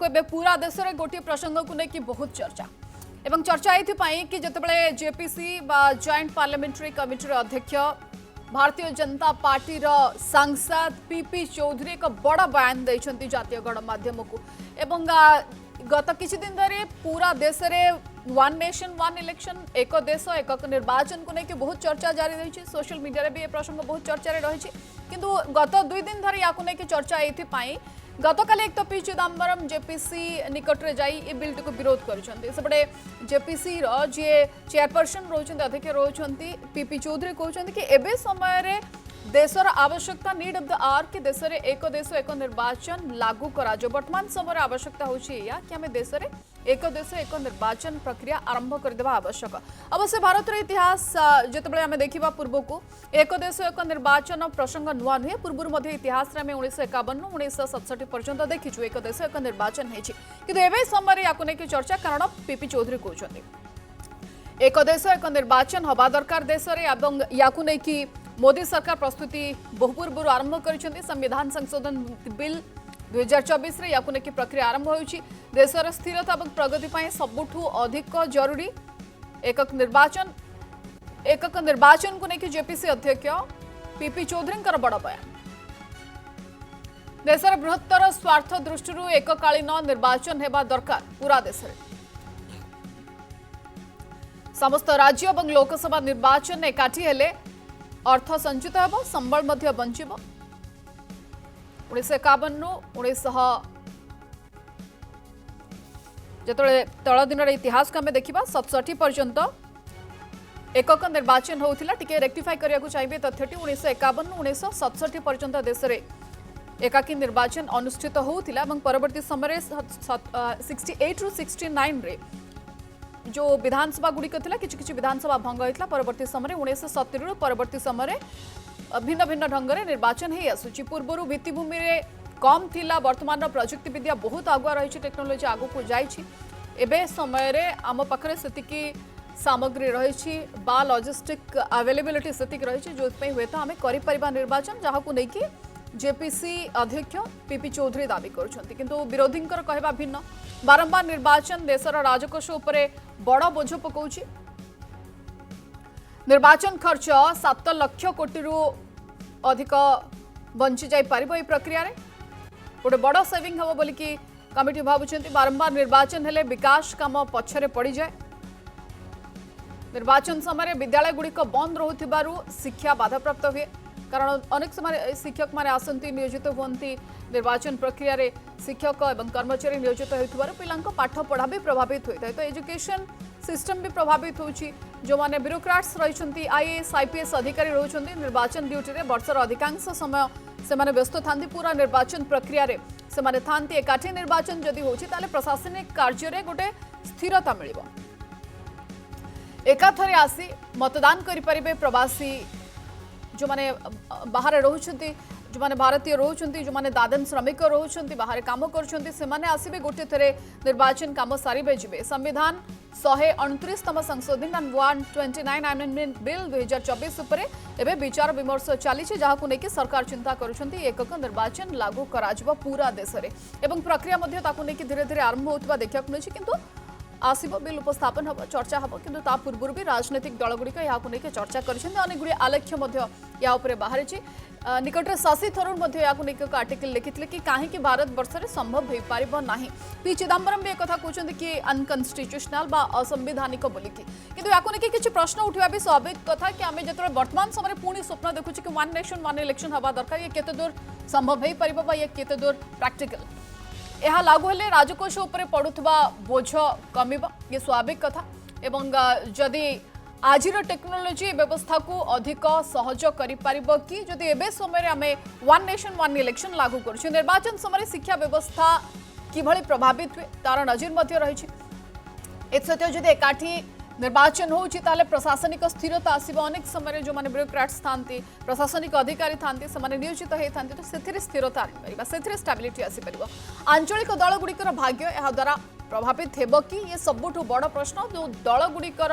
देखु ए पूरा देश में गोटे प्रसंग को लेकिन बहुत चर्चा एवं चर्चा ये कि जितेबाला जेपीसी जॉइंट पार्लियामेंट्री कमिटी अध्यक्ष भारतीय जनता पार्टी सांसद पीपी चौधरी एक बड़ बयान देते जातीय गणमाध्यम को एवं गत किछि दिन धरी पूरा देश में वन नेशन वन इलेक्शन एक देश एक निर्वाचन को लेकिन बहुत चर्चा जारी रही सोशल मीडिया भी यह प्रसंग बहुत चर्चा रही किंतु गत 2 दिन धरी या चर्चा ये गतकाल एक तो पी चिदम्बरम जेपीसी निकट में जाई बिल को विरोध करपटे जेपीसी जी चेयरपर्सन रोचंती अध्यक्ष रोचंती पीपी चौधरी कहते कि एबे समय देशर आवश्यकता नीड ऑफ द आवर कि देश में एक देश एक निर्वाचन लागू करा जो वर्तमान समय आवश्यकता होची या कि हमें देश में एक देश एक निर्वाचन प्रक्रिया आरंभ करदेवा आवश्यक। अवश्य भारत इतिहास जितेबाला आम देखा पूर्व को एक देश एक निर्वाचन प्रसंग नुआ नुहे पूर्व इतिहास में 1951 1967 पर्यंत देखीचु एक देश एक निर्वाचन होती समय या चर्चा कारण पीपी चौधरी कहते एक देश एक निर्वाचन हवा दरकार देश में या मोदी सरकार प्रस्तुति बहु पूर्व आरंभ कर संविधान संशोधन बिल 2024 या प्रक्रिया आरंभ होती देशर स्थिरता और प्रगति पर सबुठू अधिक जरूरी एकक निर्वाचन को लेकिन जेपीसी अध्यक्ष पीपी चौधरी बड़ बयान देशर बृहत्तर स्वार्थ दृष्टि एककालीन निर्वाचन हेबा दरकार पूरा देश में समस्त राज्य और लोकसभा निर्वाचन एकाठी हेले अर्थ संचित होब संबल मध्य बंचिब 1951 जिते तल दिन इतिहास को आम देखा 67 पर्यंत एकक निर्वाचन होता टी रेक्टिफाई करने चाहिए तथ्यटी 1951 1967 पर्यंत देश में एकाकी निर्वाचन अनुष्ठित होता परवर्ती समय 68 रु 69 रे जो विधानसभा गुड़िक किसी विधानसभा भंग होता परवर्ती समय 1970 परवर्ती समय भिन्न भिन्न ढंग से निर्वाचन हो आसूची पूर्वर भित्तिभूमि कम थिला वर्तमान प्रजुक्ति विद्या बहुत आगुआ रही टेक्नोलोजी आगू को जाए समय आम पाखे से सामग्री रही बा लॉजिस्टिक अवेलेबिलिटी से रही जो हुए तो आम कर निर्वाचन जहाँ को लेकिन जेपीसी अध्यक्ष पीपी चौधरी दावी करुछंती किंतु विरोधी कहवा भिन्न बारंबार निर्वाचन देशर राजकोष उपरे बड़ बोझ पकाउछि निर्वाचन खर्च 7 लाख कोटी रु अधिक बंची जाई पारिबो ए प्रक्रिया रे गोटे बड़ सेविंग हम बोलिकी कमिटी भावुछंती बारंबार निर्वाचन हेले विकास काम पछरे पड़ी जाए निर्वाचन समय विद्यालय गुड़िक बंद रोथिबारु शिक्षा बाधाप्राप्त हुए कारण अनेक समय शिक्षक माने आसंती नियोजित होती निर्वाचन प्रक्रिया रे शिक्षक एवं कर्मचारी नियोजित होथिबारु पिलांको पाठ पढ़ा भी प्रभावित होता है तो एजुकेशन सिस्टम भी प्रभावित होची जो माने ब्यूरोक्राट्स रही आईएएस आईपीएस अधिकारी रहउछंती निर्वाचन ड्यूटी रे वर्षर अधिकांश समय से माने व्यस्त थांती पूरा निर्वाचन प्रक्रिया रे से माने थांती एकाठी निर्वाचन जदि होची ताले प्रशासनिक कार्य रे गोटे स्थिरता मिलिबो एकाथरे आसी मतदान करि परिबे प्रवासी जो माने बाहर रोचंती जो माने भारतीय रोचंती जो माने दादन श्रमिक रोचंती बाहर काम करुछंती से माने आसीबे गोटे थरे निर्वाचन काम सारिबे जिबे संविधान 129तम संशोधन एंड 129 अमेंडमेंट बिल 2024 उपरे एबे विचार विमर्श चली जहाँ को लेकिन सरकार चिंता करुछंती एकक निर्वाचन लागू कराजिबो पूरा देश रे एवं प्रक्रिया मध्ये ताकू लेकिन धीरे धीरे आरंभ होतबा देखिया मिलुछि किंतु आसब बिल उपस्थापन हम चर्चा हम किंतु ता पूर्व भी राजनीतिक दलगुड़िक यहाँ चर्चा कर आलेख्य बाहरी निकट शशि थरूर यहाँ आर्टिकल लिखिते कि कहीं भारत वर्ष में संभव हो पार ना पी चिदम्बरम भी एक कहते कि अनकन्स्टिट्यूशनल बा असंवैधानिक बोलिकी किंतु या किसी प्रश्न उठा भी स्वाभाविक कथा कि आम जो वर्तमान समय पुणी स्वप्न देखुचे कि वन नेशन वन इलेक्शन हवा दरकार ये केते दूर संभव हो पार ये केते दूर प्रैक्टिकल यह लागू हेले राजकोष उपरे पड़ुथबा बोझ कमिबा ये स्वाभाविक कथा एवं जदि आजिर टेक्नोलोजी व्यवस्था को अधिक सहज करि पारिबो कि जदि एबे समय आमे वन नेशन वन इलेक्शन लागू करछु निर्वाचन समय शिक्षा व्यवस्था किभଳି प्रभावित हुए तार नजर मध्य रही एतसत्य जदि एकाठी निर्वाचन होउछि ताले प्रशासनिक स्थिरता आसीबो अनेक समय जो माने ब्यूरोक्राट्स थांती प्रशासनिक अधिकारी थांती से माने नियोजित होई थांती तो सेथिरे स्थिरता आनि परिबा सेथिरे स्टेबिलिटी आसी परिबो आंचलिक दल गुड़िकर भाग्य एहा द्वारा प्रभावित हेबो कि ये सबुठु बड़ प्रश्न जो दल गुड़िकर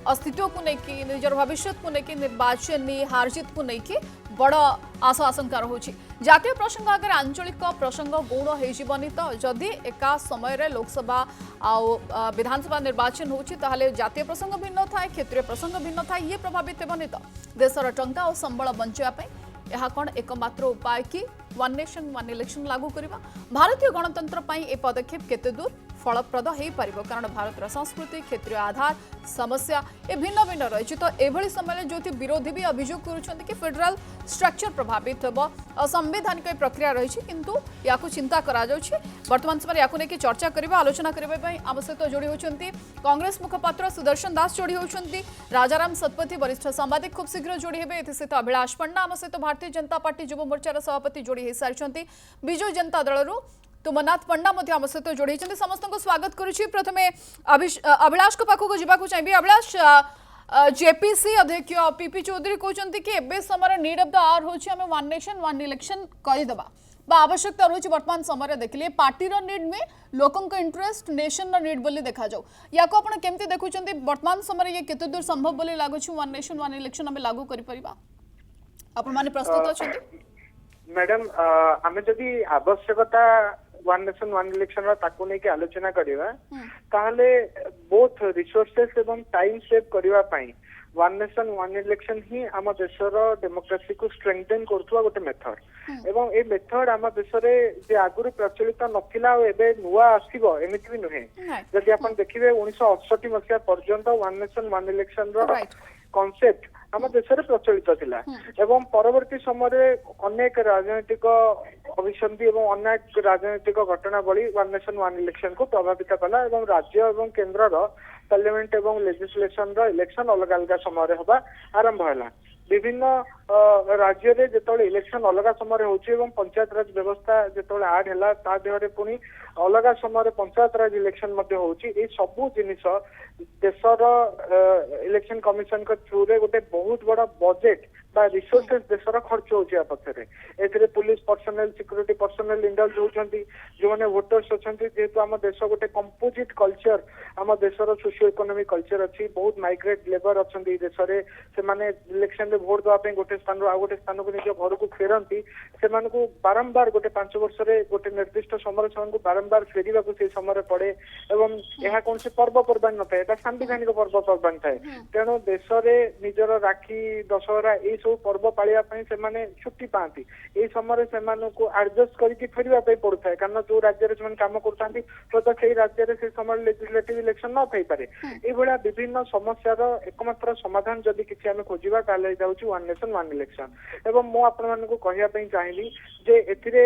अस्तित्व को लेकिन निजर भविष्य को लेकिन निर्वाचन हारजीत को लेकिन बड़ आशा आशंका रहुछि जातीय प्रसंग आगे आंचलिक प्रसंग गौण होनी तो जदि एका समय लोकसभा विधानसभा निर्वाचन होची ताहले जातीय प्रसंग भिन्न थाए क्षेत्रीय प्रसंग भिन्न थाए ये प्रभावित हेबनी तो देशर टंका और संबल बंचाइबा यह कौन एकमात्र उपाय कि वन नेशन वन इलेक्शन लागू करबा भारतीय गणतंत्र पई ए पदक्षेप केते दूर फलप्रद हो पार कारण भारतर संस्कृति क्षेत्रीय आधार समस्या ए भिन्न भिन्न रही तो एभली समय जो विरोधी भी अभियोग करुँच कि फेडराल स्ट्रक्चर प्रभावित हो संवैधानिक प्रक्रिया रही किंतु या चिंता करा वर्तमान समय या चर्चा करबा आलोचना करने आम सहित जोड़ी होती कांग्रेस मुखपात्र सुदर्शन दास जोड़ी होती राजाराम सतपथी वरिष्ठ सांबादिक खूब शीघ्र जोड़ी हे सहित अभिलाष पंडा आम सहित भारतीय जनता पार्टी युव मोर्चार सभापति जोड़ी हो सारी विजु जनता दल तुमनाथ पंडा आम सहित जोड़ी समस्त को स्वागत करुच्ची प्रथमे अभिलाष को पाखक जावाक चाहिए अभिलाष जेपीसी अध्यक्ष पीपी चौधरी कहते कि एबे समय नीड ऑफ द आवर होची हमें वन नेशन वन इलेक्शन करदेबा बा आवश्यकता रही वर्तमान समय देखिए पार्टी नीड में लोकों इंटरेस्ट नेशन नीड बोली देखा जाऊ या को आपण केमती देखुचंती वर्तमान समय ये केते दूर संभव बोली लागुची वन नेशन वन इलेक्शन हमें लागू करि परिबा आपण माने प्रस्तुत अछंती मैडम आमे जदि आवश्यकता वन नेशन वन इलेक्शन ताकू नहीं के आलोचना करिवा ताहले बोथ रिसोर्सेस एवं टाइम सेव करिवा पई वन नेशन वन इलेक्शन ही आम देशर डेमोक्रेसी को स्ट्रेंथेन करथुवा गोटे मेथड एवं ए मेथड आम देश रे जे आगुरु प्रचलित नथिला और एबे नुवा आसीबो एमिति भी नुहे जदि आपण देखिबे 1968 मसिया पर्यंत वन नेशन वन इलेक्शन रो कॉन्सेप्ट आम देश में प्रचलित थिला एवं परवर्ती समय अनेक राजनीतिक अभिसंधि एवं अनेक राजनीतिक घटनावली वन नेशन वन इलेक्शन को प्रभावित कला एवं राज्य एवं केन्द्र पार्लियामेंट एवं लेजिस्लेशन इलेक्शन अलग अलग समय होगा आरंभ है विभिन्न राज्य रे जेतले इलेक्शन अलग समय होची एवं पंचायत राज व्यवस्था जेतले आड हैला ता देहरे पुनी अलग समय पंचायत राज इलेक्शन मध्ये होची ए सबु जिनिस देशर इलेक्शन कमिशन के थ्रू रे गोटे बहुत बड़ा बजेट बा रिसोर्सेस देशर खर्च होची आ पक्षरे एथरे police personnel security personnel indulge होचंती जो माने वोटर्स होचंती जेतु हम देश गोटे कंपोजिट कल्चर हम देशर सोशियो इकोनॉमिक कल्चर अछि बहुत माइग्रेट लेबर अछंती देश रे से माने इलेक्शन रे वोट दवा पे गोटे स्थान आ गोटे स्थान को निज घर को फेरंती से माने को बारंबार गोटे 5 वर्ष रे गोटे निर्दिष्ट समय से को बारंबार फेरिबा को से समय पड़े एवं यह कौन से पर्व पर्बान न थाए सांविधानिक पर्व पर्बान थाए तेणु देश रे निजर राखी दशहरा ए सब पर्व पालिया से माने छुट्टी पाती ए समय से को एडजस्ट करके फेरिबा पे पड़ता है कारण जो राज्य रे से काम करतांती तो से राज्य रे से समय लेजिस्लेटिव इलेक्शन न थई पारे ए भला विभिन्न समस्या रो एकमात्र समाधान जदि किछि हमें खोजिबा ताले जाउची वन नेशन वन इलेक्शन एवं मो आपण मानकु कहिया पई चाहिली जे एथिरे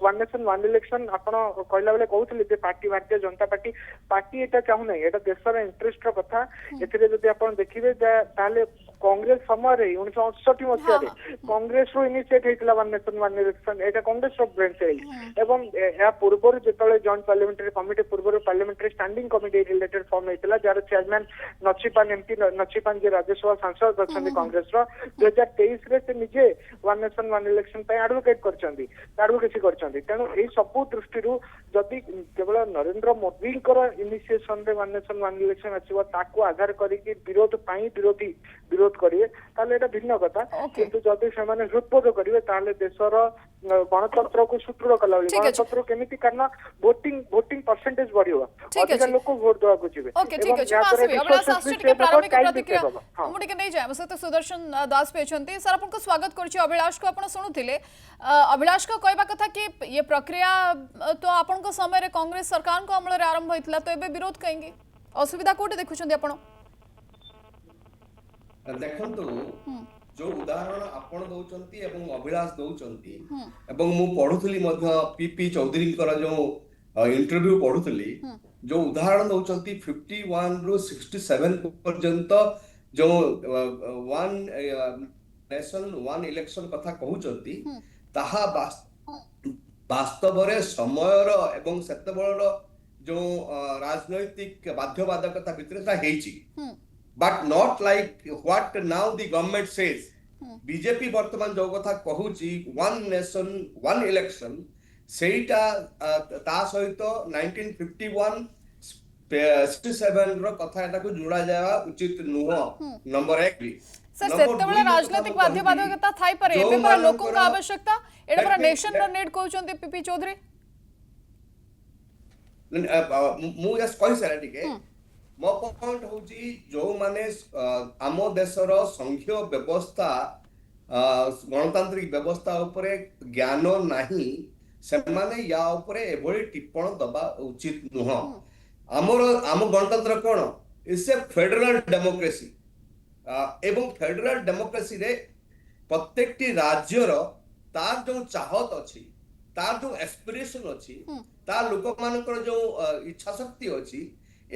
वन नेशन वन इलेक्शन आपण कहला बेले कहउतले जे party Bharatiya Janata party party एटा चाहू नै एटा देशर इंटरेस्ट रो कथा एथिरे जदि आपण देखिबे ताले कांग्रेस समय रे 1968 मसिया रे कांग्रेस रो इनिशिएट हेतला वन नेशन वन इलेक्शन एटा कांग्रेस रो ब्रेन चाइल्ड एवं या पूर्व जेतले जॉइंट पार्लियामेंट्री कमिटी पूर्व parliamentary standing committee related form हेतला जार चेयरमैन नचिपान एमपी नचिपान जे राज्यसभा सांसद अछंती कांग्रेस रो 2023 रे से निजे वन नेशन वन इलेक्शन पे एडवोकेट करछंती एडवोकेसी करछंती तेनु एई सब दृष्टि रु जदि केवल नरेंद्र मोदी कर इनिशिएशन रे वन नेशन वन इलेक्शन आछिबो ताको आधार करिकि विरोध पाई विरोधी विरोध करिवे ताले एटा भिन्न कथा किंतु जदि से माने हृदबोध करिवे ताले देशर गणतंत्र को सुदृढ़ कला गणतंत्र केमिति करना वोटिंग परसेंटेज बढ़ियो अधिक लोक वोट देवा को जिवे ओके ठीक अछि आसीबे अबला शास्त्रीय के प्रारंभिक प्रतिक्रिया हम टिके नै जाय हमसे सुदर्शन दास पे छंती सर आपन को स्वागत करछि अभिलाष को आपण सुनुथिले अभिलाष को कहबा कथा कि ये प्रक्रिया तो आपन को समय रे कांग्रेस सरकार को अमल रे आरंभ होइतला तो एबे विरोध कहेंगे असुविधा कोटे देखुछंती आपण देखंतु जो उदाहरण आपण दउचंती एवं अभिलाष दउचंती एवं मु पढुथली मध्ये पीपी चौधरी कर जो इंटरव्यू पढुथली जो उदाहरण दउचंती 51 रु 67 पर्यंत जो वन नेशन वन इलेक्शन कथा कहउचंती ताहा वास्तव रे समय रो एवं सेतबळर जो राजनैतिक बाध्यबाधकता भितरता हेची but not like what now the government says BJP वर्तमान जो कथा कहूची वन नेशन वन इलेक्शन सेटा ता सहित 1951 67 रो कथा एटा को जोड़ा जावा उचित नुह नंबर 1 सर Number सेतेबेले ଦୁଇ କଥା राजनीतिक ମୁଁ କହିବି, बाध्यबाधकता थाई पारे एबे ଯୋଉମାନଙ୍କର- परा लोकଙ୍କ आवश्यकता एडे परा Let me- नेशन रो नीड कहउचंती पीपी चौधरी ମୁଁ यस कहि सारा टिके ମୋ पॉइंट होची जो माने आम देशर संघीय व्यवस्था गणतांत्रिक व्यवस्था उपरे ज्ञान नाही सेमाने या उपरे एभଳି टिप्पण दबा उचित नुह आम गणतंत्र कोन इट्स ए फेडरल डेमोक्रेसी एवं फेडरल डेमोक्रेसी रे प्रत्येकटी राज्यर तार जो चाहत अछि तार जो एस्पिरेशन अछि तार लोक मानकर जो इच्छा शक्ति अछि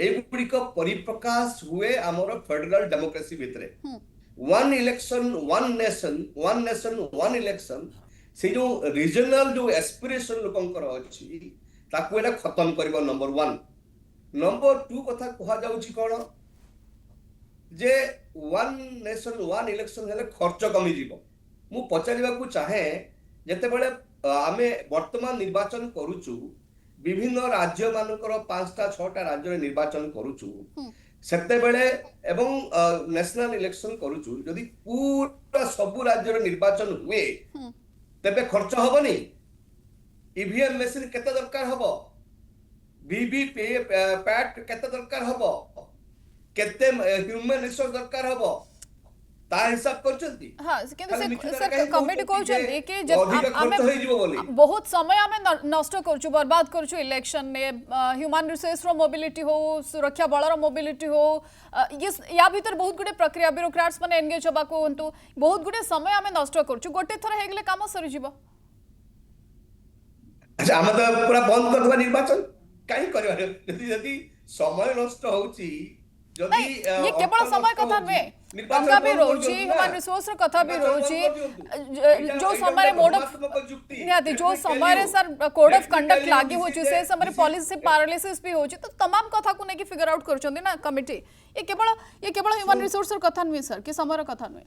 एगुड़िक परिप्रकाश हुए आमर फेडरल डेमोक्रेसी भितरे one election one nation one election से जो रीजनल जो एस्पिरेशन लोकंकर अछि ताकू एटा खत्म करबो नंबर 1 नंबर 2 कथा कहा जाउछि कोन जे वन नेशन वन इलेक्शन हेले खर्च कमी जीवो मु पचारिबा को चाहे जते बेले आमे वर्तमान निर्वाचन करूछु विभिन्न राज्य मानकर 5टा 6टा राज्य रे निर्वाचन करूछु सेते बेले एवं नेशनल इलेक्शन करूछु यदि पूरा सब राज्य रे निर्वाचन हुए तबे खर्च हबनी ईवीएम मशीन केते दरकार हबो बीबी पैट केते दरकार हबो केते ह्यूमन रिसोर्स दरकार हबो ता हिसाब करचंती हां किंतु सर कमिटी कहउचंती कि अधिक खर्च होई जीवो बोली बहुत समय आमे नष्ट करछु बर्बाद करछु इलेक्शन ने ह्यूमन रिसोर्स रो मोबिलिटी हो सुरक्षा बल रो मोबिलिटी हो ये या भीतर बहुत गुडे प्रक्रिया ब्यूरोक्रेट्स माने एंगेज होबा को हंतु बहुत गुडे समय आमे नष्ट करछु गोटे थर हेगले काम सरी जीवो अच्छा हम तो पूरा बंद कर दबा निर्वाचन काई करबा यदि समय नष्ट होउची यदि ये केवल समय कथा नुहे टंका भी रोची ह्यूमन रिसोर्स रो कथा भी रोची जो समय मोड ऑफ निहाती जो समय रे सर कोड ऑफ कंडक्ट लागी होची से समय पॉलिसी पैरालिसिस भी होची तो तमाम कथा को ने की फिगर आउट करचोंदी ना कमिटी ये केवल ह्यूमन रिसोर्स रो कथा नुहे सर कि समय रो कथा नुहे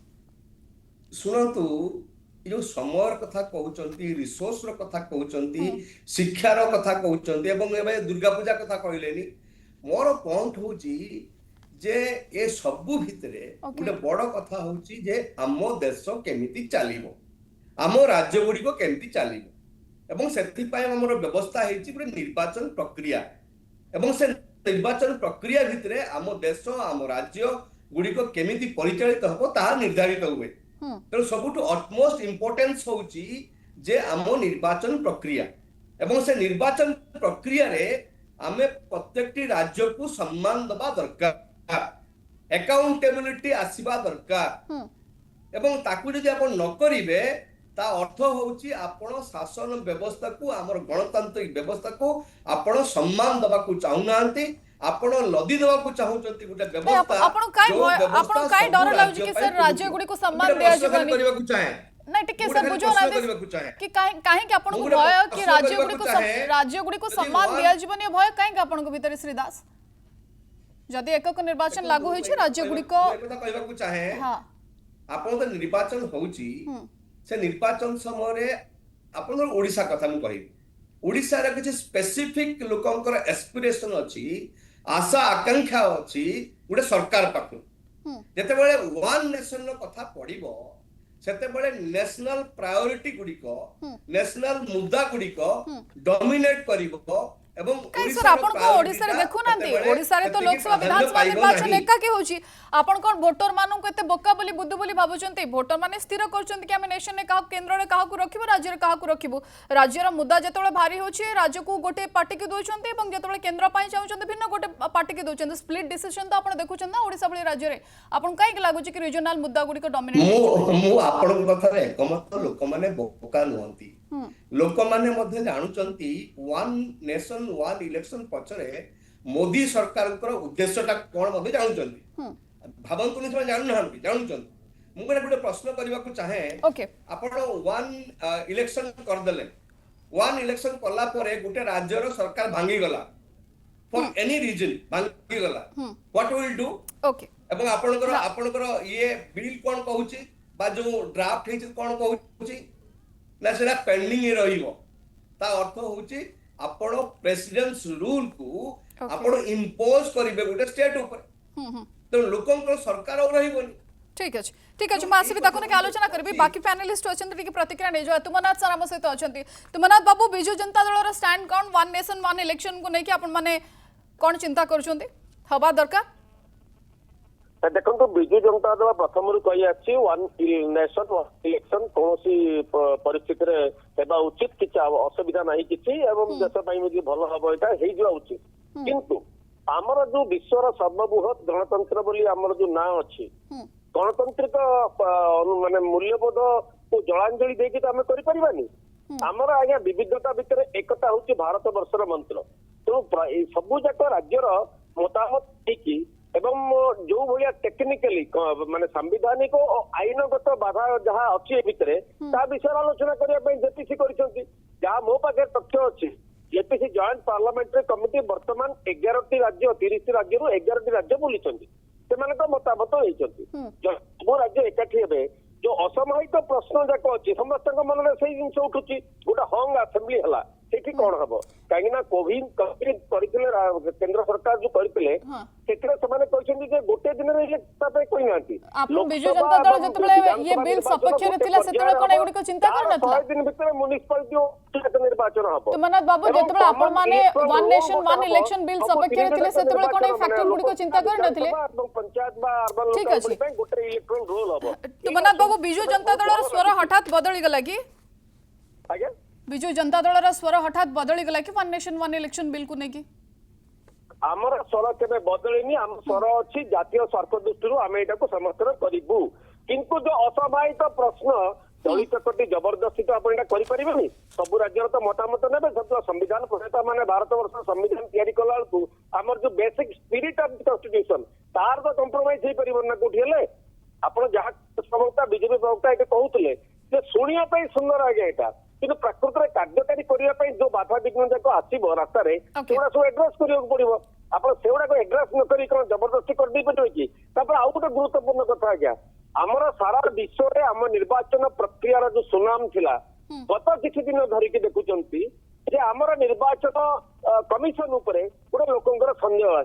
सुनंतु जो समय कथा कहउचंती रिसोर्स रो कथा कहउचंती शिक्षा रो कथा कहउचंती एवं एबे दुर्गा पूजा कथा कहलेनी मोर पॉइंट होची जे ए सबु भितरे गोटे बड़ कथा होची जे आम देश केमिति चलिबो आम राज्य गुडी को केमिति चलिबो एवं सेति पय हमर व्यवस्था हेची गोटे निर्वाचन प्रक्रिया एवं से निर्वाचन प्रक्रिया भितरे आम देश आम राज्य गुडी को केमिति परिचालित हबो ता निर्धारित हुए तो सबुठु अटमोस्ट इंपोर्टेंस होची जे आम निर्वाचन प्रक्रिया एवं से निर्वाचन प्रक्रिया रे आमे प्रत्येकटी राज्य को सम्मान दबा दरकार अकाउंटेबिलिटी आसीबा दरकार एवं ताकू जदि आपण न करिवे ता अर्थ होउची आपण शासन व्यवस्था को हमर गणतांत्रिक व्यवस्था को आपण सम्मान दबा को चाहू नांती आपण लदी दबा को चाहूचंती गुटे व्यवस्था आपण काय डर लागु कि सर राज्य गुडी को सम्मान दिया जबनी करबा को चाहे नहीं टिके सर बुझो ना कि काहे कि आपण को भय कि राज्य गुडी को सम्मान दिया जबनी भय काहे कि आपण को भीतर श्री दास जदि एकक निर्वाचन लागू होई छै राज्य गुडी को एकता कहबा को चाहे हां आपण तो निर्वाचन होउची से निर्वाचन समय रे आपण ओडिसा कथा मु कहि ओडिसा रे किछ स्पेसिफिक लोकंकर एस्पिरेशन अछि आशा आकांक्षा अछि गुडे सरकार पाखु जते बेले वन नेशन रो कथा पडिबो सेते बेले नेशनल प्रायोरिटी गुडी को नेशनल मुद्दा गुडी को डोमिनेट करिवो एवं सर आपण को ओडिसा रे देखु नांती ओडिसा रे तो लोकसभा विधानसभा निर्वाचन एका के होची आपण कोन वोटर मानु को एते बोका बोली बुद्धु बोली भाबुचंती वोटर माने स्थिर करचंती कि हम नेशन ने काहा केंद्र रे काहा को रखिबो राज्य रे काहा को रखिबो राज्य रो मुद्दा जतोळे भारी होची राज्य को गोटे पार्टी के दोचंती एवं जतोळे केंद्र पाई चाहउचंती भिन्न गोटे पार्टी के दोचंती स्प्लिट डिसीजन तो आपण देखुचंत ना ओडिसा बळी राज्य रे आपण काहे के लागुची कि रीजनल मुद्दा गुडी को डोमिनेट मु आपण कथा रे एकमत लोक माने बोका नहंती लोक माने मध्ये जानुचंती वन नेशन वन इलेक्शन पछरे मोदी सरकार कर उद्देश्यटा कोन मध्ये जानुचंती भाबंतु नि जानु नहंती जानुचंती मु गोटे प्रश्न करबा को चाहे आपण वन इलेक्शन कर देले वन इलेक्शन करला परे गोटे राज्य रो सरकार भांगी गला फॉर एनी रीजन भांगी गला व्हाट विल डू ओके एवं आपणकर ये बिल कोन कहूची बा जो ड्राफ्ट हेची कोन कहूची ना सेना पेंडिंग रहिबो ता अर्थ होची आपण प्रेसिडेंट्स रूल को आपण इंपोज करिवे गोटे स्टेट ऊपर तो लोकंकर सरकार रहिबोनी ठीक अछि ठीक अच्छे मुझे आसबि ताको आलोचना करी बाकी पैनलिस्ट अच्छा प्रतिक्रिया नहीं जाए तुमनाथ सर आम सहित अच्छा तुमनाथ बाबू विजु जनता दल स्टैंड कौन वन नेशन वन इलेक्शन को लेकिन आपण माने कौन चिंता कर हवा दरकार देखो विजु जनता दल प्रथम कही आसी वन नेशन वन इलेक्शन कौन परिस्थिति हेबा उचित किसी असुविधा नहीं किसी एवं देश भल हम यहाँ उचित किंतु आमर जो विश्वर सर्वबृहत गणतंत्र बोली आमर जो ना अच्छी गणतांत्रिक माने मूल्यबोध को जलांजलि देकी तो आम करिपारिबानी आमर आज्ञा विविधता भितर एकता हूँ भारत वर्षर मंत्र तेणु सबू जाक राज्यर मतामत ठीक एवं जो भाया टेक्निकाली माने संविधानिक और आईनगत बाधा जहाँ अच्छी भितर ता विषय आलोचना करने जेपीसी कर जहाँ मो पाखे तथ्य अच्छी जेपीसी जॉइंट पार्लियामेंट्री कमिटी वर्तमान 11टी राज्य 30 राज्य 11टी राज्य बुली मतामत होती सब राज्य एकाठी हे जो असमाहित प्रश्न जाक अच्छी समस्त मन में से जिन उठुची गोटे हंग आसेम्बली है सेठी कौन हम कहीं कोविड केंद्र सरकार जो करते गोटे दिन विजु जनता दल जतबेले ये बिल सपक्ष रे थिला सेतबेले कोन एगुडी चिंता करनथला 100 दिन भीतर म्युनिसिपालिटी निर्वाचन हबो तुमनाथ बाबू जतबेले आपण माने one nation one election bill सपक्ष रे थिले सेतबेले कोन फैक्टर गुडी को चिंता करनथिले पंचायत बा अर्बन ठीक अछि गोटे इलेक्ट्रल रोल हबो तुमनाथ बाबू विजु जनता दल स्वर हठात बदली गला कि आज्ञा विजु जनता दल स्वर हठात बदली गला कि one nation one election bill को नेकी आमर स्वर केबे बदलिनी आम स्वर अच्छी जातीय स्वार्थ दृष्टि आम यहाँ समर्थन करूँ किंतु जो असमाहित प्रश्न दलित प्रति जबरदस्ती तो आप करें सब राज्य तो मतामत ने सब संविधान प्रणेता माने भारत वर्ष संविधान तैयारी कला आमर जो basic spirit of the constitution तार तो कंप्रोमाइज हो पार कौटी आप जहाँ प्रवक्ता बीजेपी प्रवक्ता ये कहते शुणा सुंदर आज्ञा यहाँ कि प्रकृत में कार्यकारी करने जो बाधा विघ्न जाक आसो रास्तार सब एड्रेस करने पड़ो आप से एड्रेस न कर जबरदस्ती करदे पारे कि आउ गोटे गुरुत्वपूर्ण कथा आज्ञा आमर सारा विश्व में आम निर्वाचन प्रक्रियार जो सुनाम थिला गत किसी दिन धरिकी देखुंत आमर निर्वाचन कमिशन उपरे गोटे लोकंर संदेह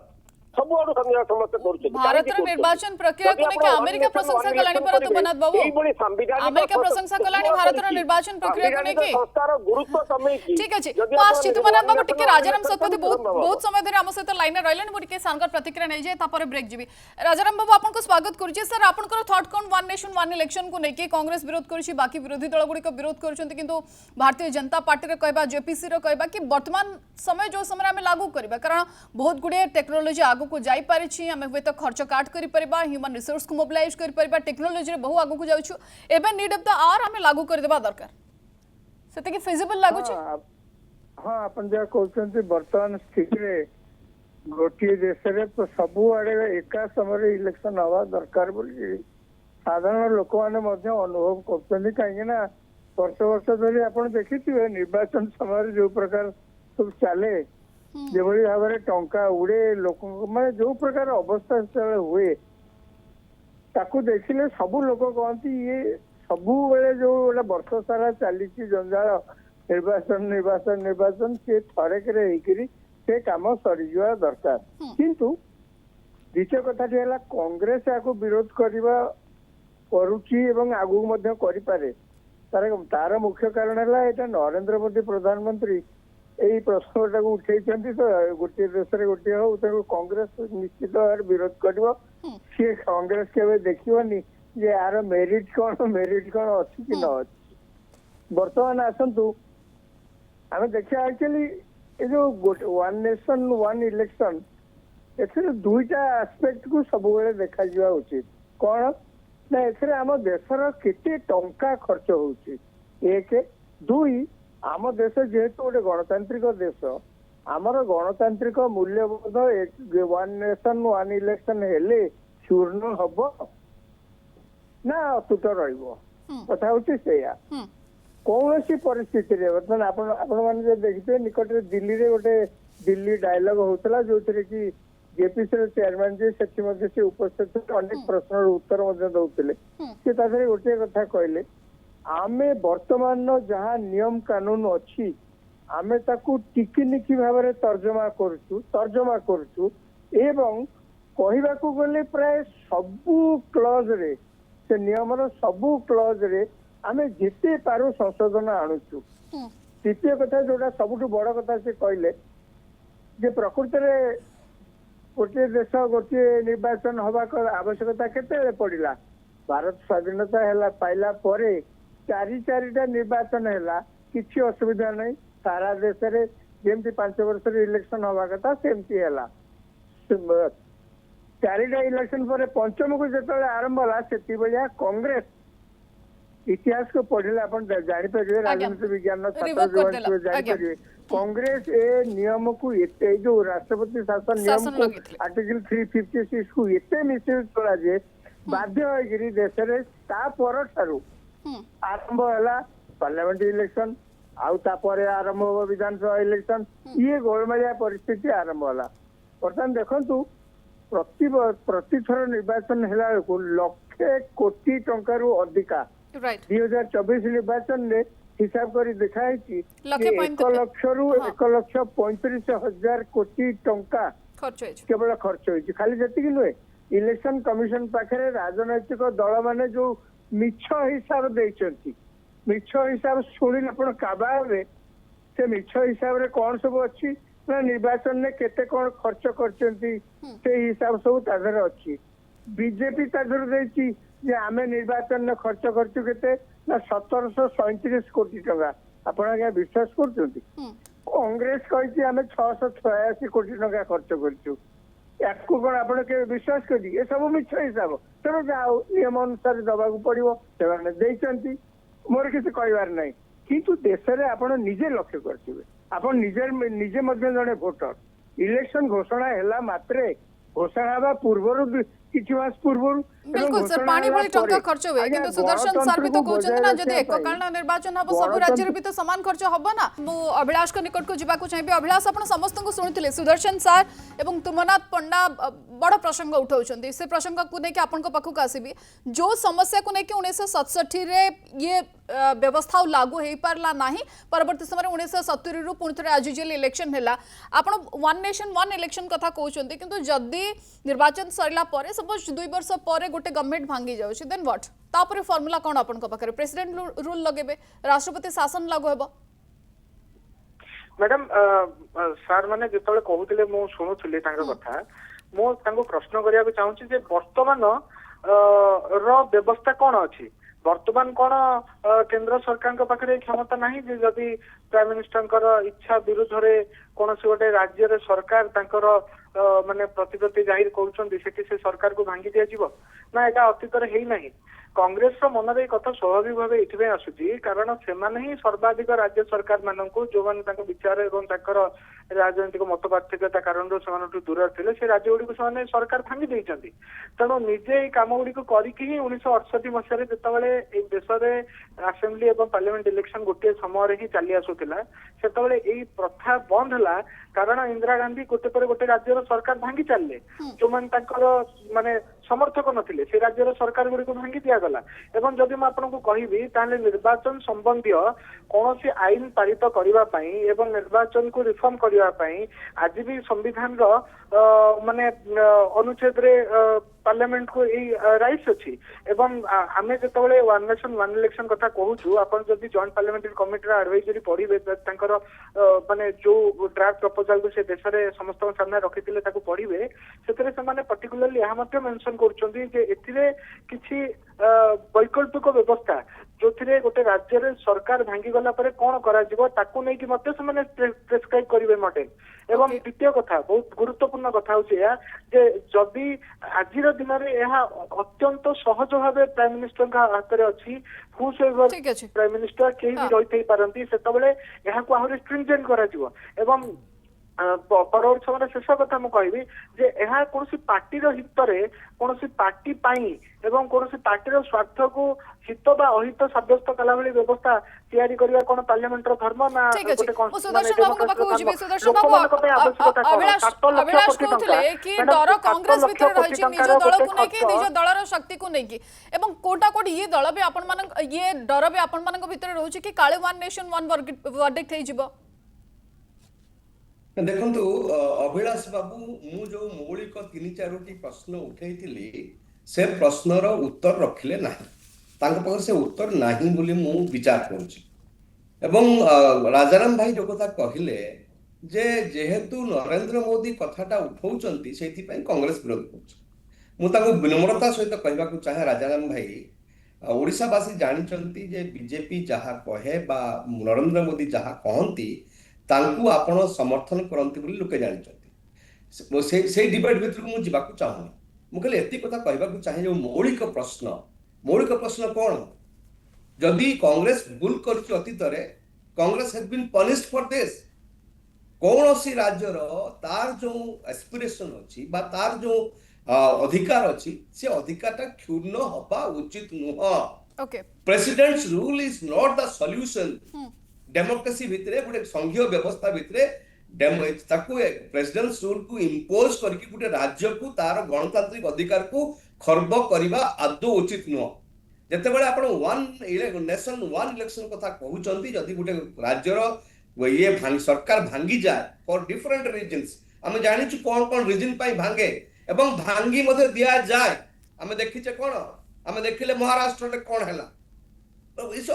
सब आड़ संदेह समस्त भारत निर्वाचन प्रक्रिया को लेके अमेरिका प्रशंसा कलानी पर तुमनाथ बाबू अमेरिका प्रशंसा कलानी भारत निर्वाचन प्रक्रिया को लेके संस्थार गुरुत्व कमे ठीक अछि पास तुमनाथ बाबू टिके राजाराम सतपथी बहुत समय धरि हम सहित लाइन रहले मु टिके सांगर प्रतिक्रिया नै जाय तापर ब्रेक जीबी राजाराम बाबू आपन को स्वागत करूची सर आपन को थॉट कोन वन नेशन वन इलेक्शन को लेके कांग्रेस विरोध करूची बाकी विरोधी दल गुडी को विरोध करूचंती किंतु भारतीय जनता पार्टी रे कहबा जेपीसी रे कहबा कि वर्तमान समय जो समय में लागू करबा कारण बहुत गुडे टेक्नोलॉजी आगु को जाई पारिछि हमें हुए तो खर्च काट करि परबा ह्यूमन रिसोर्स को मोबिलाइज करि परबा टेक्नोलॉजी रे बहु आगु को जाउछु एबे नीड ऑफ द आवर हमें लागू कर देबा दरकार सेते कि फिजिबल लागु छै हां अपन जे कहउछन्ती वर्तमान स्थिति रे गोटी देश रे तो सबु आडे एका समय इलेक्शन हवा दरकार बोली साधारण लोक माने मध्ये अनुभव करछन्ती काहे ना वर्ष धरि आपण देखिथिबे निर्वाचन समय जो प्रकार सब चले जो भाव में टंका उड़े लोक माने जो प्रकार अवस्था हुए ताकू देखिले सबू लोक कहती ये सबु बेले जो वर्ष सारा चली जंजाल निर्वाचन निर्वाचन निर्वाचन सी थरेक से कम सरीजा दरकार किंतु द्वितीय कथाटी है कांग्रेस या विरोध करवा करुच्ची आगू करें तार मुख्य कारण है यहाँ नरेंद्र मोदी प्रधानमंत्री यही प्रश्न टाक उठे तो गोटे देश गोटे हो कांग्रेस निश्चित भाव विरोध कर सी कांग्रेस के देखनी जे यार मेरिट कौन अच्छी कि न अच्छी बर्तमान आसतु आम देखा एक्चुअली ये जो वन नेशन वन इलेक्शन ए दुईटा आस्पेक्ट को सब देखा उचित कौन ना एम देशर केते टंका खर्च होची एक दुई आम देश जेहेतु गोटे गणतांत्रिक देश आमर गणतांत्रिक मूल्यबोध वन नेशन वन इलेक्शन हेले चूर्ण हब ना अतुट रहा हूँ से कौन सी परिस्थिति बर्तमान आपण देखिए निकट दिल्ली रे गोटे दिल्ली डायलॉग होता जो कि जेपीसी चेयरमैन जी से उपस्थित अनेक प्रश्न उत्तर दौले सी गोटे कथा कहले आमे वर्तमान जहाँ नियम कानून अच्छी आमे ताकू टिकिनिकी भाव में तर्जमा करुचु एवं कहवाकू गले प्राय सबू क्लज रे से नियमर सबू क्लज रे आमे जिते पारू संशोधन आणुचु। तृतीय कथा जोटा सबुठु बड़ कथा से कहले जे प्रकृति रे गोटे देश गोटे निर्वाचन हवा आवश्यकता केते पड़िला। भारत स्वाधीनता हैला पाइला परे चारिटा निर्वाचन हैला किछि असुविधा नहीं। सारा देश रे जेमती 5 वर्ष रे इलेक्शन हवा कथा सेमती हैला। चारिटा इलेक्शन पर पंचम को जो आरंभ होला सेति बलिया कांग्रेस इतिहास को पढ़ले अपन जानि परिबे राजनीति विज्ञान छात्र जानि परिबे कांग्रेस ए नियम को एते जो राष्ट्रपति शासन नियम को आर्टिकल 356 को एते मिसयूज करा जे बाध्य होगिरी देश रे ता पर थारु आरंभ होला पार्लियामेंट इलेक्शन आउ ता परे आरंभ हो विधानसभा इलेक्शन ये गोलमालिया परिस्थिति आरंभ होला। वर्तमान देखंतु प्रति थर निर्वाचन हेला को लक्षे कोटी टंका रु अधिका 2024 निर्वाचन रे हिसाब करी देखाई 1 लाख रु 1,35,000 कोटी टंका केवल खर्च होइछि। खाली जति नुहे इलेक्शन कमिशन पाखरे राजनैतिक दल माने जो मिछ हिसाब देइछंती मिछ हिसाब सुनिल आपण काबारे से मिछ हिसाब रे कोन सब अछि ना निर्वाचन ने केते कोन खर्च करचंती से हिसाब सब तादर अछि। बीजेपी तादर देछि जे आमे निर्वाचन ने खर्च करछु केते ना 1737 कोटी टका। आपण क्या विश्वास करचंती? कांग्रेस कहिछि आमे 686 कोटी टका खर्च करछु। याकू कोन आपण के विश्वास करी? ए सब मिछ हिसाब तेरो जाओ नियम अनुसार दबाकू पड़िबो सेमाने देइचंती मोर किसी कहबार नहीं। किंतु देश रे आपण निजे लक्ष्य करथिबे आपण निजे मध्य जने भोटर इलेक्शन घोषणा हैला मात्रे घोषणा बा पूर्वरु किछि मास पूर्वरु बिल्कुल सर पानी भली टंका खर्च हुए किंतु सुदर्शन सर भी तो कहउछन ना जदि एककालीन निर्वाचन हबो सब राज्य रे भी तो समान खर्च हबो ना। मु अभिलाष को निकट को जिबा को चाहिबे। अभिलाष आपण समस्त को सुनिथिले सुदर्शन सर एवं तुमनाथ पंडा बड़ प्रसंग उठाउछंती से प्रसंग को नै कि आपण को पाखु आसीबी जो समस्या को नै कि 1967 रे ये व्यवस्था लागू हे पारला नाही परवर्ती समय 1970 रु पुणी थरे आजुजियल इलेक्शन हैला आपण वन नेशन वन इलेक्शन कथा कहउछंती किंतु जदि निर्वाचन सरला परे सपोज 2 वर्ष परे गोटे गवर्नमेंट भांगी जाउछि देन व्हाट तापरे फार्मूला कोन आपण को पाखरे प्रेसिडेंट रूल लगेबे राष्ट्रपति शासन लागू हेबो? मैडम सर माने जेतले कहउतिले मो सुनुथिले तांका कथा मो तांको प्रश्न करिया चाहूछि जे वर्तमान रो व्यवस्था कोन अछि वर्तमान कोन केंद्र सरकार के पाखरे क्षमता नाही जे जदि प्राइम मिनिस्टर इच्छा विरुद्ध रे कोनोसी गोटे राज्य रे सरकार तांकर माने प्रतिगति जाहिर करूछंती सेठी से सरकार को भांगी दिया जीवो ना एटा अतीत रे हेई नाही। कांग्रेस रो मन रे कथा स्वाभाविक भाबे इथिबे आसुची कारण सेमाने ही सर्वाधिक राज्य सरकार माननको जो माने तांको विचार एवं तांकर राजनीतिक मत पार्थक्यता कारण से दूर थे से राज्य गुड़ी से सरकार भांगी देइछंती तेणु निजे काम गुड़ी करके ही 1968 मसीह जितेबाला देश में असेंबली और पार्लियामेंट इलेक्शन गोटे समय ही चली आसूला से प्रथा बंद है कारण इंदिरा गांधी गोटे पर गोटे राज्यर सरकार भांगी चलले जो माने समर्थक नथिले से राज्यर सरकार गुड़ी को भांगी दिगला एवं जदि मैं आपको कहबी ताले निर्वाचन संबंधी कौन सी आईन पारित करने एवं निर्वाचन को रिफॉर्म करने आज भी संविधान माने अनुच्छेद रे पार्लियामेंट को यही राइट्स अच्छी एवं आमे जतबले वन नेशन वन इलेक्शन कथा कहूछु आपण जदि जॉइंट पार्लियामेंटरी कमिटी रा एडवाइजरी पढिबे तांकर माने जो ड्राफ्ट प्रपोजल को से देश रे समस्त सामने रखिथिले ताको पढिबे सेतरे से माने पर्टिकुलरली यहा मते मेंशन करचंती जे एथिरे किछि वैकल्पिक व्यवस्था जो थिरे गोटे राज्य रे सरकार भांगी गला परे कोन करा जिवो ताको नै कि मते से माने प्रेस्क्राइब करिवे मॉडल एवं द्वितीय कथा बहुत गुरुत्वपूर्ण कथा होछि या जे जदि आजिर दिन रे यह अत्यंत सहज भाव प्राइम मिनिस्टर का हाथ में अच्छी हुएवर प्राइम मिनिस्टर कहीं भी रही पारती से आहरी स्ट्रिंजेंट करा एवं परवर्ती समय शेष कथा मुझे जे यह कौन पार्टी हित में कौन पार्टी एवं कौन पार्टी स्वार्थ को हित बा अहित सब्यस्त कला भली व्यवस्था तैयारी करबा कोन पार्लियामेंट रो धर्म ना गोटे सुदर्शन बाबू पाखु जिबे सुदर्शन बाबू अभिलाष कहथले कि डर कांग्रेस भीतर रहि छि निज दल को नै कि निज दल रो शक्ति को नै कि एवं कोटा कोट ये दल भी आपण मान ये डर भी आपण मान भीतर रहउछि कि काळे वन नेशन वन वर्डिक्ट हे जिवो देखंतु अभिलाष बाबू मु जो मौलिक 3-4टी प्रश्न उठैथिली से प्रश्नर उत्तर रखिले नाही तांको पाखरे से उत्तर नाही बोली मु विचार करूची एवं राजाराम भाई जो कथा कहले जे जेहेतु नरेंद्र मोदी कथाटा उठाउचंती सेथि पई कांग्रेस विरोध करछ मु ताको विनम्रता सहित कहबा को चाहे राजाराम भाई ओडिशावासी जानिचंती जे बीजेपी जहा कहे बा नरेंद्र मोदी जहा कहंती तांकू आपण समर्थन करंती बोली लोके जानिचंती से डिबेट भितर मु जिबा को चाहूनी मु कहले एति कथा कहबा को चाहे जो मौलिक प्रश्न कोन जदि कांग्रेस भूल करछि अतीत रे Congress has been punished for this कौन सी राज्यर तार जो एस्पिरेशन अच्छी बा तार जो अधिकार अच्छी से अधिकार क्षुण्ण हवा उचित नुह okay president's rule is not the solution democracy भितरे गोटे संघीय व्यवस्था भितरे ताकू प्रेसिडेंट्स रूल को इंपोज करके गोटे राज्य को तार गणतांत्रिक अधिकार को खर्ब करबा आदौ उचित नुह जेतेबेले आपण वन नेशन वन इलेक्शन कथा कहउचंती जदि गोटे राज्यर ये सरकार भांगी जाए फॉर डिफरेंट रीजन्स आम जानी कौन कौन रीजन पाई भांगे एवं भांगी मध्य दिया जाए आम देखीचे कौन आम देखिले महाराष्ट्र रे कौन हैला it's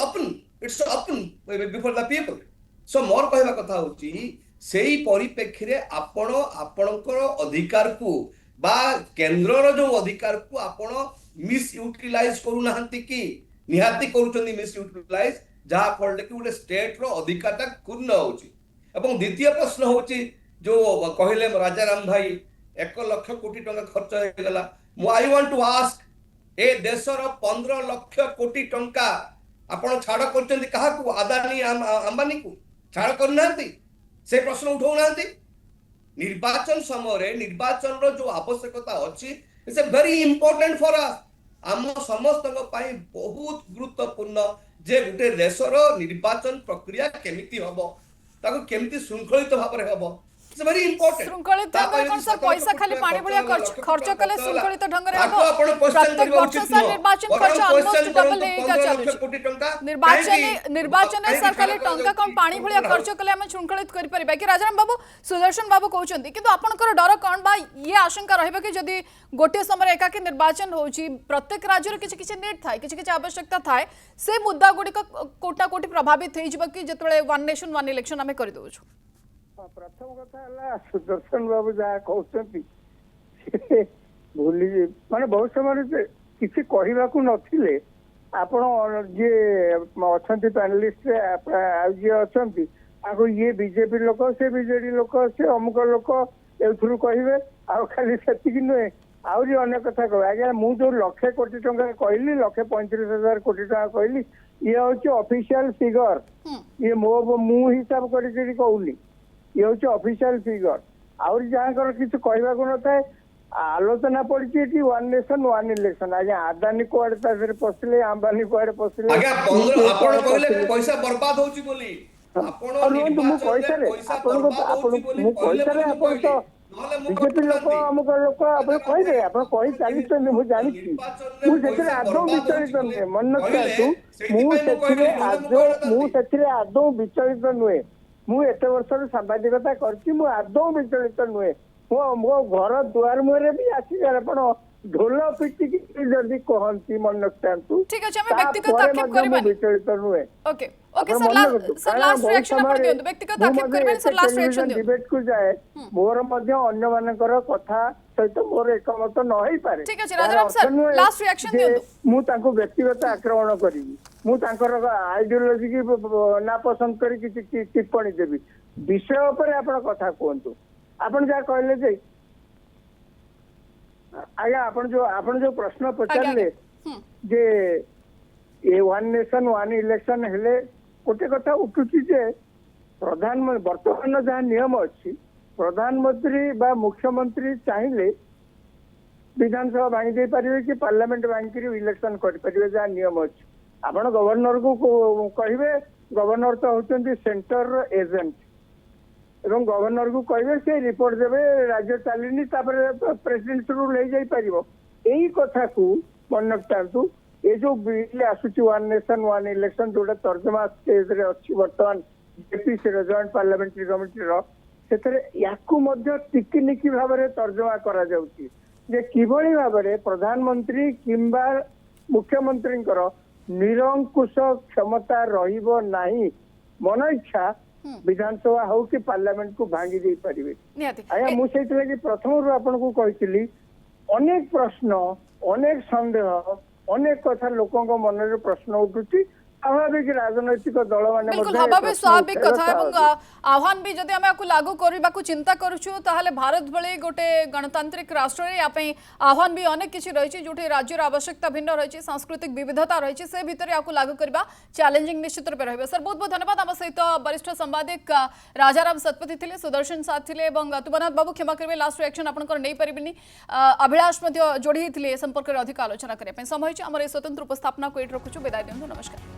open before the people so मोर कहबा कथा होची सेही परिप्रेक्षी रे आपण आपणकर अधिकार को बा केंद्रर जो अधिकार को आपण मिस यूटिलाइज करू नाहंती कि निहाती करूचंदी मिस यूटिलाइज जहाँ फल कि गोटे स्टेट रो अधिकार क्षुण्ण होची एवं द्वितीय प्रश्न होची जो कहले राजाराम भाई 1 लाख कोटी टंका खर्च हो गला आई वांट टू आस्क ए देशर 15 लाख कोटी टंका आपण छाड़ करचंदी कहा को अदानी अंबानी को छाड़ करनांती से प्रश्न उठाउ नांती निर्वाचन समय निर्वाचन रो जो आवश्यकता अछि it's a very important for us आम समस्त बहुत गुरुत्वपूर्ण जे गोटे देशर निर्वाचन प्रक्रिया केमिति हबो ताको केमिति शृंखलित भाव रे हबो इट्स वेरी इंपोर्टेंट शृंखलित कौन सा पैसा खाली पानी भलिया खर्च कले शृंखलित ढंग रे हबो आपण क्वेश्चन प्रत्येक वर्ष सर निर्वाचन खर्च ऑलमोस्ट डबल हेका चालू निर्वाचन सर खाली टंका कौन पानी भलिया खर्च कले हम शृंखलित करि परिबा कि राजाराम बाबू सुदर्शन बाबू कहउचंती किंतु आपनकर डर कोन बा ये आशंका रहबे कि जदी गोटे समय एकाकी निर्वाचन होची प्रत्येक राज्य रे किछि नीड थाय किछि आवश्यकता थाय से मुद्दा गुडी कोटा कोटी प्रभावित हेइ जबा कि जतले वन नेशन वन इलेक्शन हमें करि दोछु प्रथम कथा है सुदर्शन बाबू जहाँ कहते भूली माने बहुत समय किसी कहवाकू नथिले आपण जे अच्छा पैनलिस्ट जी अच्छा आगो ये बीजेपी लोक से बीजेडी लोक से अमुक लोक एथुरु कहे आ खाली से नुहे आहरी अनेक कथा कह आज्ञा मुझे 1 लाख कोटी टंका कहली 1,35,000 कोटी टंका कहली ये हूँ ऑफिशियल फिगर ये मु हिसाब कर कहूनी ये हूँ ऑफिशियल फिगर आउर जहाँ किसी कहवाक न था आलोचना पड़ी वन नेशन वन इलेक्शन आज्ञा आदानी कुआड़े पशिले अंबानी कुआड़े पशिले पैसा बर्बाद होची बोली बीजेपी लोक अमुक लोक आप कहे आप कही चली मुझे जानी मुझे आदौ विचलित नुहे मन मुझे आदौ विचलित नुहे मुझे एत वर्ष सांबादिकता कर आदौ विचलित नुहे मो घर दुआर मुहरे भी आसी आपण ढोल पिटिकी जदि कहती मन रखु ठीक अछि हम व्यक्तिगत आक्षेप करबा विचलित नुहे okay okay sir last reaction अपन दियौ व्यक्तिगत आक्षेप करबा सर लास्ट रिएक्शन दियौ डिबेट को जाए मोर मध्य अन्य मानकर कथा सहित मोर एकमत न होई पारे ठीक अछि राजाराम सर लास्ट रिएक्शन दियौ मु तांको व्यक्तिगत आक्रमण करिवि मु तांकर आइडियोलॉजी की ना पसंद करी कि टिप्पणी देबी विषय ऊपर आपण कथा कहंतु आपण जा कहले जे आया आपण जो प्रश्न पचारले जे ए वन नेशन वन इलेक्शन हेले गोटे कथा उठुची जे प्रधानमंत्री वर्तमान जहाँ नियम अच्छी प्रधानमंत्री बा मुख्यमंत्री चाहिए विधानसभा भांगी दे पारे कि पार्लियामेंट भांगी इलेक्शन करें जहाँ नियम अच्छी आपण गवर्नर को कहे गवर्नर तो होती सेंटर एजेंट एवं गवर्नर को कहे से रिपोर्ट देवे राज्य चलनी प्रेसिडेंट रूल हो जापर यही कथा को मन रखता ये जो बिल आसूची वन नेशन वन इलेक्शन जोटा तर्जमा स्टेज रे अच्छी बर्तमान जेपीसी जॉइंट पार्लियामेंट्री कमिटी टिकिनिकी भाव में तर्जमा करा जाउची जे किभଳି भाବରେ प्रधानमंत्री किंबा मुख्यमंत्रीଙ୍କର निरंकुश क्षमता रहिबो नाही मन इच्छा विधानसभा हो कि पार्लियामेंट को भांगी दे पारिबे निहाती आया मु सेति लागि प्रथम रु आपन को कहितली अनेक प्रश्न अनेक संदेह अनेक कथा लोकंक मन रे प्रश्न उठुची स्वाभाविक राजनैतिक दल माने बिल्कुल भावे स्वाभाविक कथा एवं आह्वान भी जदि आम लागू करने को चिंता करुचु ताहले भारत भली गोटे गणतांत्रिक राष्ट्र रे आह्वान भी अनेक किसी रही जो राज्यर आवश्यकता भिन्न रही सांस्कृतिक विविधता रही से भितर या लागू करने चैलेंजिंग निश्चित रूप रही सर बहुत बहुत धन्यवाद आम सहित वरिष्ठ संवादिक राजाराम सतपथी थे सुदर्शन साथ थे तुबनाथ बाबू क्षमा करेंगे लास्ट रिएक्शन आपंकर नहीं पारिनी अभिलाष जोड़ी संपर्क में अधिक आलोचना करने समय आम स्वतंत्र उपस्थापना को ये रखुचु विदाय दिंतु नमस्कार।